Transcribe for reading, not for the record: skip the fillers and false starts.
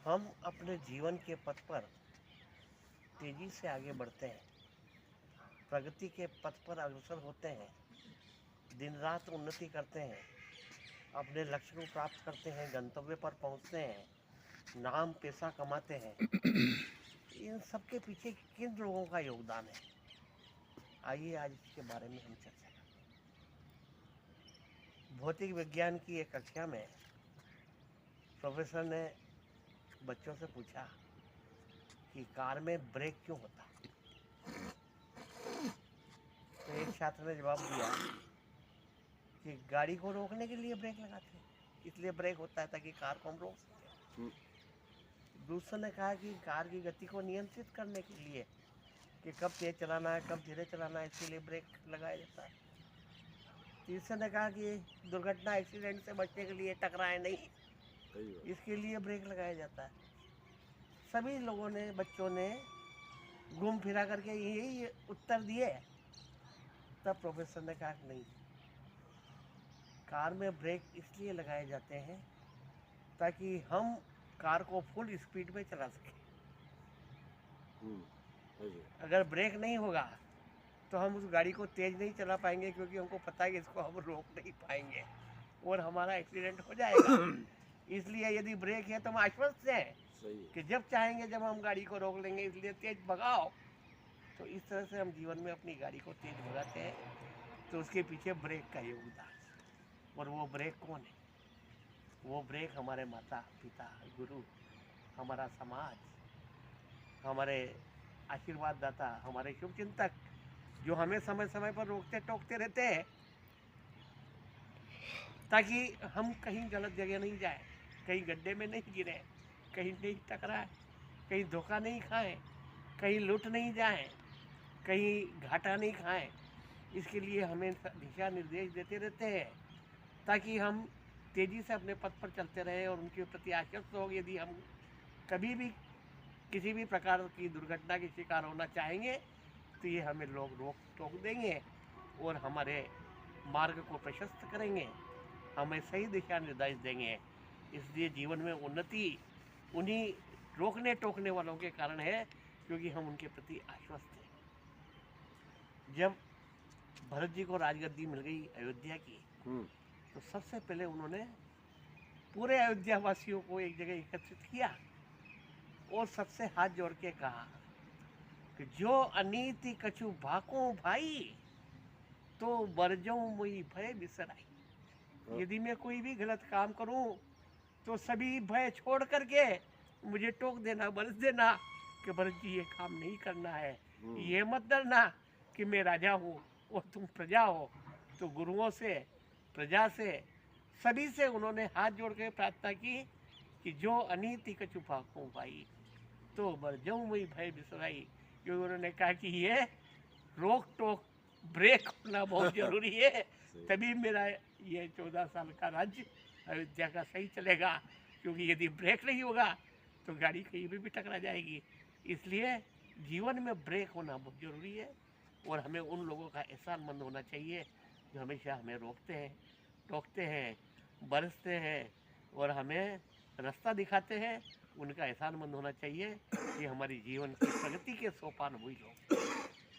हम अपने जीवन के पथ पर तेजी से आगे बढ़ते हैं, प्रगति के पथ पर अग्रसर होते हैं, दिन रात उन्नति करते हैं, अपने लक्ष्य को प्राप्त करते हैं, गंतव्य पर पहुंचते हैं, नाम पैसा कमाते हैं। इन सब के पीछे किन लोगों का योगदान है, आइए आज इसके बारे में हम चर्चा करें। भौतिक विज्ञान की एक कक्षा में प्रोफेसर ने बच्चों से पूछा कि कार में ब्रेक क्यों होता। तो एक छात्र ने जवाब दिया कि गाड़ी को रोकने के लिए ब्रेक लगाते हैं, इसलिए ब्रेक होता है ताकि कार को हम रोक सकें। दूसरे ने कहा कि कार की गति को नियंत्रित करने के लिए कि कब तेज चलाना है कब धीरे चलाना है, इसके लिए ब्रेक लगाया जाता है। तीसरे ने कहा कि दुर्घटना एक्सीडेंट से बचने के लिए टकराए नहीं, इसके लिए ब्रेक लगाया जाता है। सभी लोगों ने, बच्चों ने घूम फिरा करके यही उत्तर दिए। तब प्रोफेसर ने कहा कि नहीं, कार में ब्रेक इसलिए लगाए जाते हैं ताकि हम कार को फुल स्पीड में चला सकें। अगर ब्रेक नहीं होगा तो हम उस गाड़ी को तेज नहीं चला पाएंगे, क्योंकि हमको पता है कि इसको हम रोक नहीं पाएंगे और हमारा एक्सीडेंट हो जाएगा। इसलिए यदि ब्रेक है तो हम आश्वस्त हैं कि जब चाहेंगे जब हम गाड़ी को रोक लेंगे, इसलिए तेज भगाओ। तो इस तरह से हम जीवन में अपनी गाड़ी को तेज भगाते हैं, तो उसके पीछे ब्रेक का योगदान। और वो ब्रेक कौन है? वो ब्रेक हमारे माता पिता, गुरु, हमारा समाज, हमारे आशीर्वाद दाता, हमारे शुभ चिंतक, जो हमें समय समय पर रोकते टोकते रहते हैं ताकि हम कहीं गलत जगह नहीं जाए, कहीं गड्ढे में नहीं गिरे, कहीं नहीं टकराए, कहीं धोखा नहीं खाएं, कहीं लूट नहीं जाएं, कहीं घाटा नहीं खाएं। इसके लिए हमें दिशा निर्देश देते रहते हैं ताकि हम तेज़ी से अपने पथ पर चलते रहें और उनके प्रति आश्वस्त हो। यदि हम कभी भी किसी भी प्रकार की दुर्घटना के शिकार होना चाहेंगे तो ये हमें लोग रोक टोक देंगे और हमारे मार्ग को प्रशस्त करेंगे, हमें सही दिशा निर्देश देंगे। इसलिए जीवन में उन्नति उन्हीं रोकने टोकने वालों के कारण है, क्योंकि हम उनके प्रति आश्वस्त हैं। जब भरत जी को राजगद्दी मिल गई अयोध्या की, तो सबसे पहले उन्होंने पूरे अयोध्या वासियों को एक जगह एकत्रित किया और सबसे हाथ जोड़ के कहा कि जो अनीति कछु भाको भाई, तो बरजों मुई भय बिसराई। यदि मैं कोई भी गलत काम करूं तो सभी भय छोड़ करके मुझे टोक देना, बरस देना कि भरत जी ये काम नहीं करना है। ये मत डरना कि मैं राजा हूँ और तुम प्रजा हो। तो गुरुओं से, प्रजा से, सभी से उन्होंने हाथ जोड़ के प्रार्थना की कि जो अनीति कछु भाको भाई, तो बरजों मुई भय बिसराई। क्योंकि उन्होंने कहा कि ये रोक टोक, ब्रेक होना बहुत जरूरी है, तभी मेरा ये 14 साल का राज्य अयोध्या का सही चलेगा। क्योंकि यदि ब्रेक नहीं होगा तो गाड़ी कहीं भी टकरा जाएगी। इसलिए जीवन में ब्रेक होना बहुत ज़रूरी है और हमें उन लोगों का एहसानमंद होना चाहिए जो हमेशा हमें रोकते हैं, टोकते हैं, बरसते हैं और हमें रास्ता दिखाते हैं। उनका एहसानमंद होना चाहिए कि हमारी जीवन की प्रगति के सोपान वही लोग।